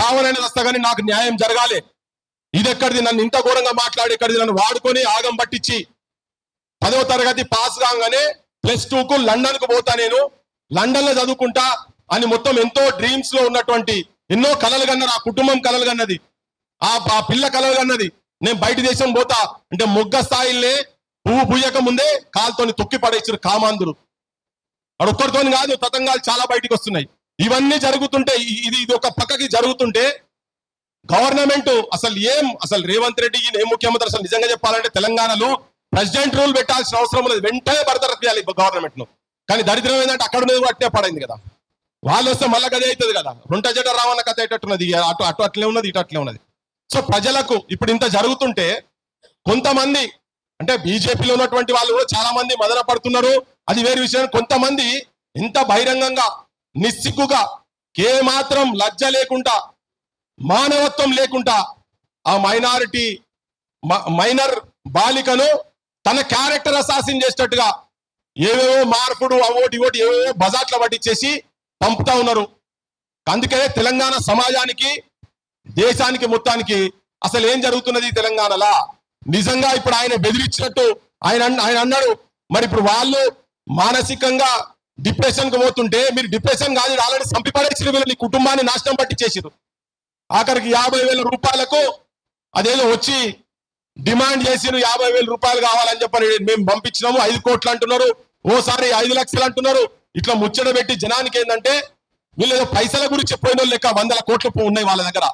చావనైనా వస్తా కానీ నాకు న్యాయం జరగాలి. ఇది ఎక్కడిది, నన్ను ఇంత ఘోరంగా మాట్లాడి ఎక్కడిది, నన్ను వాడుకొని ఆగం పట్టించి 10వ తరగతి పాస్ కాగానే +2కు లండన్కు పోతా, నేను లండన్ లో చదువుకుంటా అని మొత్తం ఎంతో డ్రీమ్స్ లో ఉన్నటువంటి ఎన్నో కలలు కన్నారు. ఆ కుటుంబం కలలు కన్నది, ఆ పిల్ల కలలు కన్నది. నేను బయట దేశం పోతా అంటే మొగ్గ స్థాయిలే పువ్వు పుయ్యక ముందే కాలుతోని తొక్కి పడేసారు కామాంధులు. ఒక్కరితో కాదు, తతంగాలు చాలా బయటికి వస్తున్నాయి. ఇవన్నీ జరుగుతుంటే ఇది ఒక పక్కకి జరుగుతుంటే గవర్నమెంట్ అసలు రేవంత్ రెడ్డి ఏం ముఖ్యమంత్రి, అసలు నిజంగా చెప్పాలంటే తెలంగాణలో ప్రెసిడెంట్ రూల్ పెట్టాల్సిన అవసరం లేదు, వెంటనే బర్తరఫ్ చేయాలి గవర్నమెంట్ ను. కానీ దరిద్రం ఏంటంటే అక్కడ ఉన్నది అట్టే పడైంది కదా, వాళ్ళు వస్తే మళ్ళా గదే అవుతుంది కదా. రొంట జడ రావన్న కథ అయ్యేటట్టున్నది, అటు అట్లే ఉన్నది, ఇటు అట్లే ఉన్నది. సో ప్రజలకు ఇప్పుడు ఇంత జరుగుతుంటే కొంతమంది అంటే బీజేపీలో ఉన్నటువంటి వాళ్ళు కూడా చాలా మంది మదన పడుతున్నారు, అది వేరే విషయం. కొంతమంది ఇంత బహిరంగంగా నిస్సిగ్గుగా మాత్రం లజ్జ లేకుండా మానవత్వం లేకుండా ఆ మైనర్ బాలికను తన క్యారెక్టర్ అసాసిన్ చేసేటట్టుగా ఏవేవో మార్పుడు అవోటి ఇవోటి ఏవేవో బజాట్ల పట్టించేసి పంపుతా ఉన్నారు. అందుకనే తెలంగాణ సమాజానికి దేశానికి మొత్తానికి అసలు ఏం జరుగుతున్నది తెలంగాణలో నిజంగా ఇప్పుడు ఆయన బెదిరించినట్టు ఆయన అన్నాడు. మరి ఇప్పుడు వాళ్ళు మానసికంగా డిప్రెషన్ కు పోతుంటే మీరు డిప్రెషన్ కాదు, ఆల్రెడీ చంపిపడేసిన వీళ్ళని కుటుంబాన్ని నాశనం పట్టించేసారు. ఆఖరికి 50,000 రూపాయలకు అదేదో వచ్చి డిమాండ్ చేసిరు, 50,000 రూపాయలు కావాలని చెప్పని మేము పంపించినాము, 5 కోట్లు అంటున్నారు, ఓసారి 5 లక్షలు అంటున్నారు. ఇట్లా ముచ్చట పెట్టి జనానికి ఏంటంటే వీళ్ళు ఏదో పైసల గురించి పోయిన వాళ్ళు లెక్క 100 కోట్లు ఉన్నాయి వాళ్ళ దగ్గర.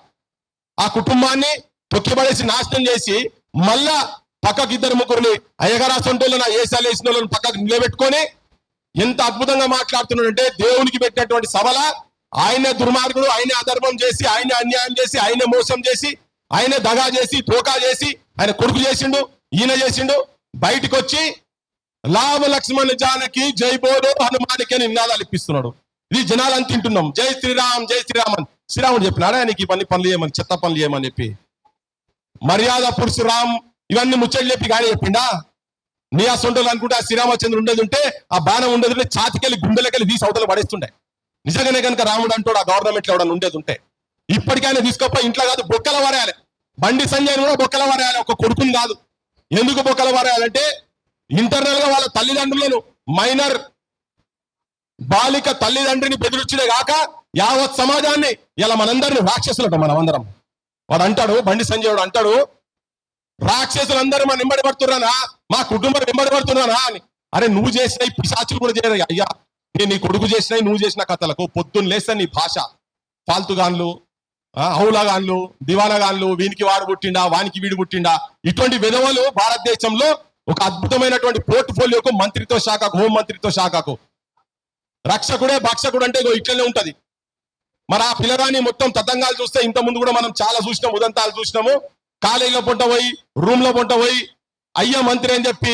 ఆ కుటుంబాన్ని తొక్కిపడేసి నాశనం చేసి మళ్ళా పక్కకి 2-3 అయ్యగారు సొంటోళ్ళని ఏసాలు వేసిన వాళ్ళని పక్కకు నిలబెట్టుకొని ఎంత అద్భుతంగా మాట్లాడుతున్నాడంటే దేవునికి పెట్టినటువంటి సభల ఆయనే దుర్మార్గుడు, ఆయనే అధర్మం చేసి, ఆయనే అన్యాయం చేసి, ఆయనే మోసం చేసి, ఆయనే దగా చేసి, ధోకా చేసి, ఆయన కొడుకు చేసిండు, ఈయన చేసిండు. బయటకు వచ్చి లాభ లక్ష్మణ్ జానకి జై బోలో హనుమానికి అని నినాదాలు ఇప్పిస్తున్నాడు. ఇది జనాలని తింటున్నాం. జై శ్రీరామ్ జై శ్రీరామ్ అని శ్రీరాముడు చెప్పినాడా ఆయనకి ఇవన్నీ పనులు చేయమని, చెత్త పనులు చేయమని చెప్పి? మర్యాద పురుషురామ్ ఇవన్నీ ముచ్చట్లు చెప్పి కానీ చెప్పిండా? నీ ఆ సొంటలు అనుకుంటే ఆ శ్రీరామచంద్రుడు ఉండేది ఉంటే ఆ బాణం ఉండేది ఉంటే చాతికెళ్ళి గుండెలకెళ్ళి తీసి అవతల పడేస్తుండే. నిజంగానే కనుక రాముడు అంటాడు ఆ గవర్నమెంట్ లో ఎవడన్నా ఉండేది ఉంటే ఇప్పటికైనా తీసుకోపోయి ఇంట్లో కాదు బొక్కల వరేయాలి. బండి సంజయ్ కూడా బొక్కల వరేయాలి, ఒక కొడుకుని కాదు. ఎందుకు బొక్కల వరేయాలంటే ఇంటర్నల్ గా వాళ్ళ తల్లిదండ్రులను మైనర్ బాలిక తల్లిదండ్రిని బెదిరించడే కాక యావత్ సమాజాన్ని ఇలా మనందరినీ రాక్షసులట మనం అందరం. వాడు అంటాడు, బండి సంజయ్ వాడు అంటాడు, రాక్షసులందరూ మన వెంబడి పడుతున్నానా, మా కుటుంబం వెంబడి పడుతున్నానా అని. అరే నువ్వు చేసిన ఈ పిశాచులు కూడా చేయరు అయ్యా, నీ కొడుకు చేసినాయి నువ్వు చేసిన కథలకు పొద్దున్న లేస్తే నీ భాష ఫాల్తుగాన్లు, హౌలగాన్లు, దివానగాన్లు, వీనికి వాడు పుట్టిండా వానికి వీడు పుట్టిండా, ఇటువంటి విధవలు భారతదేశంలో ఒక అద్భుతమైనటువంటి పోర్ట్ఫోలియోకు మంత్రిత్వ శాఖకు, హోం మంత్రిత్వ శాఖకు రక్షకుడే భక్షకుడు అంటే ఇట్లనే ఉంటది. మరి ఆ పిల్లగాని మొత్తం తతంగాలు చూస్తే ఇంత ముందు కూడా మనం చాలా చూసినాం, ఉదంతాలు చూసినాము. కాలేజీలో పొంట పోయి, రూమ్ లో పొంట పోయి అయ్య మంత్రి అని చెప్పి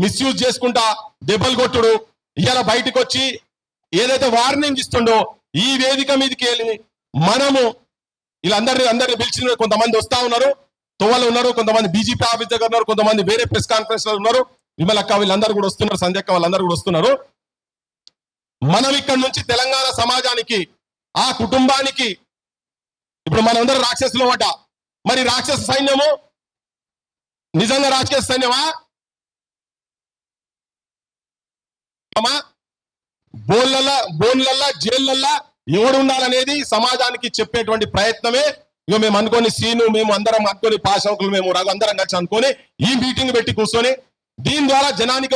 మిస్యూజ్ చేసుకుంటా దెబ్బలు కొట్టుడు, ఇవాళ బయటకు వచ్చి ఏదైతే వార్నింగ్ ఇస్తుండో ఈ వేదిక మీదకి వెళ్ళి మనము వీళ్ళందరినీ పిలిచిన కొంతమంది వస్తా ఉన్నారు, తోవలు ఉన్నారు, కొంతమంది బీజేపీ ఆఫీస్ దగ్గర ఉన్నారు, కొంతమంది వేరే ప్రెస్ కాన్ఫరెన్స్ లో ఉన్నారు, విమలక్క వీళ్ళందరూ కూడా వస్తున్నారు, సంధ్యక్క వాళ్ళందరూ కూడా వస్తున్నారు. మనం ఇక్కడ నుంచి తెలంగాణ సమాజానికి ఆ కుటుంబానికి ఇప్పుడు మనందరూ రాక్షసులు అట. మరి రాక్షస సైన్యము నిజంగా రాక్షస సైన్యమా? బోన్లల్లా జైళ్ళల్లా ఎవడు ఉండాలనేది సమాజానికి చెప్పేటువంటి ప్రయత్నమే. ఇక మేము అనుకోని సీను, మేము అందరం అనుకోని పాశకులు, మేము అందరం కలిసి అనుకొని ఈ మీటింగ్ పెట్టి కూర్చొని దీని ద్వారా జనానికి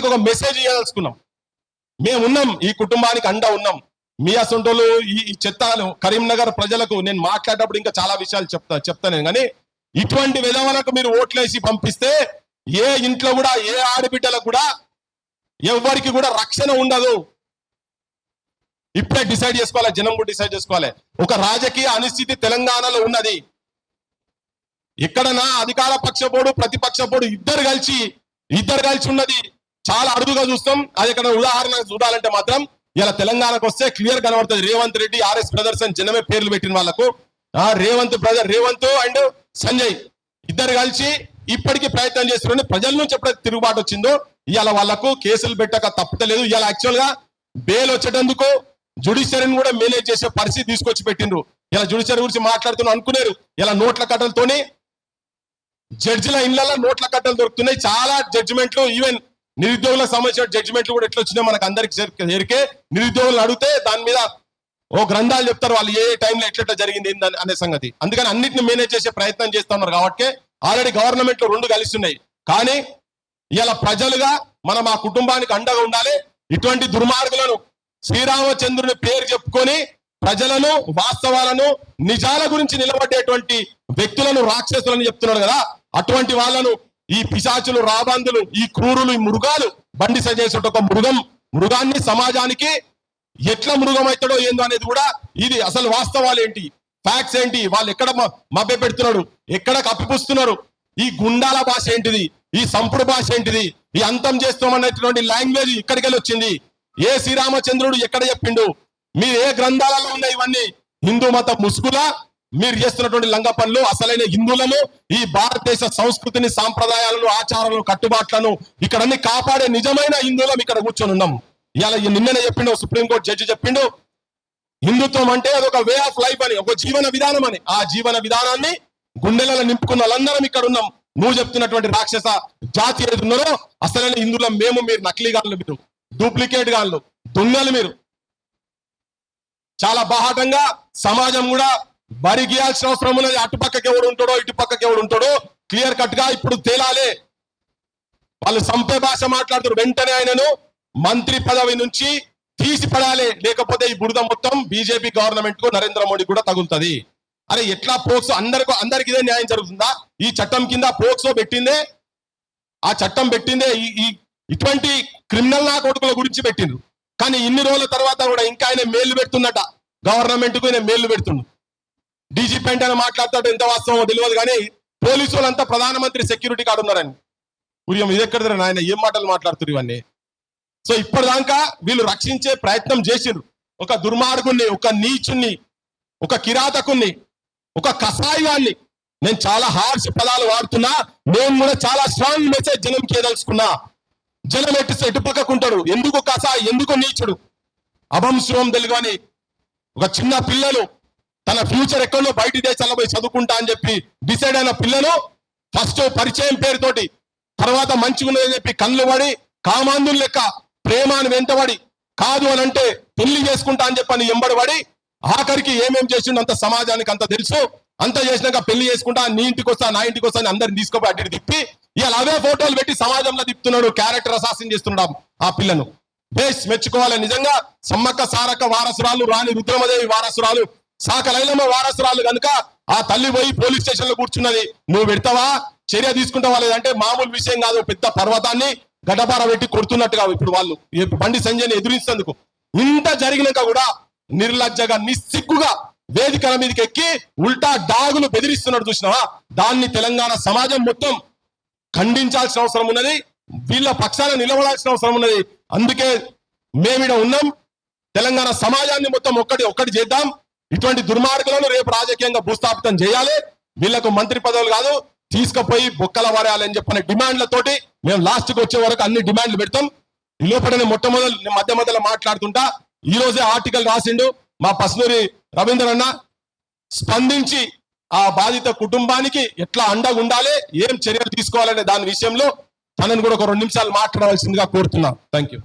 ఒక మెసేజ్ ఇవ్వదలుచుకున్నాం. మేము ఉన్నాం, ఈ కుటుంబానికి అండ ఉన్నాం. మీ అసొంటోళ్ళు ఈ చెత్తాను కరీంనగర్ ప్రజలకు నేను మాట్లాడేటప్పుడు ఇంకా చాలా విషయాలు చెప్తాను కానీ ఇటువంటి విధవలకు మీరు ఓట్లేసి పంపిస్తే ఏ ఇంట్లో కూడా ఏ ఆడబిడ్డలకు కూడా ఎవరికి కూడా రక్షణ ఉండదు. ఇప్పుడే డిసైడ్ చేసుకోవాలి, జనం కూడా డిసైడ్ చేసుకోవాలి. ఒక రాజకీయ అనిశ్చితి తెలంగాణలో ఉన్నది. ఎక్కడన్నా అధికార పక్షపోడు ప్రతిపక్షపోడు ఇద్దరు కలిసి ఉన్నది చాలా అరుదుగా చూస్తాం. అది ఇక్కడ ఉదాహరణ చూడాలంటే మాత్రం ఇలా తెలంగాణకు వస్తే క్లియర్ కనబడుతుంది. రేవంత్ రెడ్డి, ఆర్ఎస్ బ్రదర్స్ అని జనమే పేర్లు పెట్టిన వాళ్ళకు రేవంత్ అండ్ సంజయ్ ఇద్దరు కలిసి ఇప్పటికీ ప్రయత్నం చేస్తున్నారు. ప్రజల నుంచి ఎప్పుడైతే తిరుగుబాటు వచ్చిందో ఇవాళ వాళ్లకు కేసులు పెట్టక తప్పలేదు. ఇవాళ యాక్చువల్ గా బెయిల్ వచ్చేటందుకు జుడిషియరీని కూడా మేనేజ్ చేసే పరిస్థితి తీసుకొచ్చి పెట్టిండ్రు. ఇలా జుడిషియరీ గురించి మాట్లాడుతున్నాం అనుకున్నారు. ఇలా నోట్ల కట్టలతోని జడ్జిల ఇళ్లలో నోట్ల కట్టలు దొరుకుతున్నాయి. చాలా జడ్జిమెంట్లు, ఈవెన్ నిరుద్యోగులకు సంబంధించిన జడ్జిమెంట్లు కూడా ఎట్లా వచ్చినాయి మనకు అందరికి ఎరికే. నిరుద్యోగులు అడిగితే దాని మీద ఓ గ్రంథాలు చెప్తారు, వాళ్ళు ఏ టైంలో ఎట్లా జరిగింది అనే సంగతి. అందుకని అన్నింటిని మేనేజ్ చేసే ప్రయత్నం చేస్తా ఉన్నారు. కాబట్టి ఆల్రెడీ గవర్నమెంట్ లో 2 కలిస్తున్నాయి. కానీ ఇలా ప్రజలుగా మనం ఆ కుటుంబానికి అండగా ఉండాలి. ఇటువంటి దుర్మార్గులను, శ్రీరామచంద్రుని పేరు చెప్పుకొని ప్రజలను, వాస్తవాలను, నిజాల గురించి నిలబడేటువంటి వ్యక్తులను రాక్షసులను చెప్తున్నారు కదా, అటువంటి వాళ్ళను ఈ పిశాచులు, రాబందులు, ఈ క్రూరులు, ఈ మృగాలు, బండి సజేసే ఒక మృగాన్ని సమాజానికి ఎట్లా మృగం అవుతాడో ఏందో అనేది కూడా ఇది అసలు వాస్తవాలు ఏంటి, ఫ్యాక్ట్స్ ఏంటి, వాళ్ళు ఎక్కడ మభ్య పెడుతున్నాడు, ఎక్కడ కప్పిపుస్తున్నారు, ఈ గుండాల భాష ఏంటిది, ఈ సంపుడు భాష ఏంటిది, ఈ అంతం చేస్తామన్నటువంటి లాంగ్వేజ్ ఇక్కడికెళ్ళి వచ్చింది. ఏ శ్రీరామచంద్రుడు ఎక్కడ చెప్పిండు? మీరు ఏ గ్రంథాలలో ఉన్నాయి ఇవన్నీ? హిందూ మత ముసుగులా మీరు చేస్తున్నటువంటి లంగ పనులు. అసలైన హిందువులను, ఈ భారతదేశ సంస్కృతిని, సాంప్రదాయాలను, ఆచారాలను, కట్టుబాట్లను ఇక్కడన్ని కాపాడే నిజమైన హిందువులం ఇక్కడ కూర్చొని ఉన్నాం. ఇలా నిన్ననే చెప్పిండు సుప్రీంకోర్టు జడ్జి చెప్పిండు, హిందుత్వం అంటే అదొక వే ఆఫ్ లైఫ్ అని, ఒక జీవన విధానం అని. ఆ జీవన విధానాన్ని గుండెలలో నింపుకున్న వాళ్ళందరం ఇక్కడ ఉన్నాం. నువ్వు చెప్తున్నటువంటి రాక్షస జాతి ఏది ఉన్నారో అసలైన హిందువులం మేము. మీరు నకిలీ గాళ్ళు, మీరు డూప్లికేట్ గాళ్ళు, దొంగలు మీరు. చాలా బాహాటంగా సమాజం కూడా బరి గీయాల్సిన అవసరం ఉన్నది. అటుపక్కకి ఎవడు ఉంటాడో, ఇటుపక్కకి ఎవడు ఉంటాడో క్లియర్ కట్ గా ఇప్పుడు తేలాలే. వాళ్ళు సంపే భాష మాట్లాడుతారు. వెంటనే ఆయనను మంత్రి పదవి నుంచి తీసి పడాలి, లేకపోతే ఈ బురద మొత్తం బీజేపీ గవర్నమెంట్ కు, నరేంద్ర మోడీ కూడా తగులుతుంది. అరే ఎట్లా పోక్సో అందరికి ఇదే న్యాయం జరుగుతుందా? ఈ చట్టం కింద పోక్సో పెట్టిందే, ఆ చట్టం పెట్టిందే ఇటువంటి క్రిమినల్ నాకోటుకుల గురించి పెట్టిండ్రు. కానీ ఇన్ని రోజుల తర్వాత కూడా ఇంకా ఆయన మేలు పెడుతున్నట, గవర్నమెంట్ కు ఆయన మేలు పెడుతుండు. డీజీపీ అంటే మాట్లాడతాడు, ఎంత వాస్తవమో తెలియదు. కానీ పోలీసు వాళ్ళంతా ప్రధానమంత్రి సెక్యూరిటీ కార్డు ఉన్నారని ఉదయం ఇది ఎక్కడ ఆయన ఏం మాటలు మాట్లాడుతున్నారు ఇవన్నీ. సో ఇప్పటిదాకా వీళ్ళు రక్షించే ప్రయత్నం చేసిండ్రు. ఒక దుర్మార్గుణ్ణి, ఒక నీచుణ్ణి, ఒక కిరాతకుణ్ణి, ఒక కషాయాన్ని. నేను చాలా హార్ష్ పదాలు వాడుతున్నా, నేను కూడా చాలా స్ట్రాంగ్ మెసేజ్ జనంకి ఏదలుచుకున్నా. జనం ఎటుపక్కకుంటాడు, ఎందుకు కషాయి, ఎందుకు నీచుడు, అభంశువం తెలుగుని ఒక చిన్న పిల్లలు తన ఫ్యూచర్ ఎక్కడో బయటి దేశాల్లో పోయి చదువుకుంటా అని చెప్పి డిసైడ్ అయిన పిల్లలు ఫస్ట్ పరిచయం పేరుతోటి, తర్వాత మంచిగున్నదని చెప్పి కళ్ళు పడి, కామాంధులు లెక్క ప్రేమాన్ని వెంటబడి, కాదు అని అంటే పెళ్లి చేసుకుంటా అని చెప్పని ఎంబడబడి, ఆఖరికి ఏమేం చేసిండు అంత సమాజానికి అంత తెలుసు. అంత చేసినాక పెళ్లి చేసుకుంటా, నీ ఇంటికి వస్తా, నా ఇంటికి వస్తా అని అందరిని తీసుకుపోయి అడ్డు తిప్పి ఇలా అవే ఫోటోలు పెట్టి సమాజంలో తిప్పుతున్నాడు. క్యారెక్టర్ అసాసిన్ చేస్తున్నాడు ఆ పిల్లను. బేస్ మెచ్చుకోవాలి నిజంగా. సమ్మక్క సారక్క వారసురాలు, రాణి రుద్రమదేవి వారసురాలు, సాకలైలమ్మ వారసురాలు కనుక ఆ తల్లి పోయి పోలీస్ స్టేషన్ లో కూర్చున్నది. నువ్వు పెడతావా, చర్య తీసుకుంటావా లేదంటే మామూలు విషయం కాదు. పెద్ద పర్వతాన్ని గడ్డపార పెట్టి కొడుతున్నట్టుగా ఇప్పుడు వాళ్ళు బండి సంజయ్ని ఎదురించేందుకు. ఇంత జరిగినాక కూడా నిర్లజ్జగా, నిస్సిగ్గుగా వేదికల మీదకి ఎక్కి ఉల్టా డాగులు బెదిరిస్తున్నాడు చూసినావా? దాన్ని తెలంగాణ సమాజం మొత్తం ఖండించాల్సిన అవసరం ఉన్నది. వీళ్ళ పక్షాన నిలబడాల్సిన అవసరం ఉన్నది. అందుకే మేమిడ ఉన్నాం. తెలంగాణ సమాజాన్ని మొత్తం ఒక్కటి చేద్దాం. ఇటువంటి దుర్మార్గులను రేపు రాజకీయంగా భూస్థాపితం చేయాలి. వీళ్లకు మంత్రి పదవులు కాదు, తీసుకుపోయి బొక్కల వారాలని చెప్పిన డిమాండ్లతోటి మేము లాస్ట్కి వచ్చే వరకు అన్ని డిమాండ్లు పెడతాం. ఈ లోపల మధ్యలో మాట్లాడుతుంటా. ఈ రోజే ఆర్టికల్ రాసిండు మా పస్నూరి రవీంద్ర అన్న. స్పందించి ఆ బాధిత కుటుంబానికి ఎట్లా అండగా ఉండాలి, ఏం చర్యలు తీసుకోవాలనే దాని విషయంలో తనని కూడా ఒక 2 నిమిషాలు మాట్లాడవలసిందిగా కోరుతున్నా. Thank you.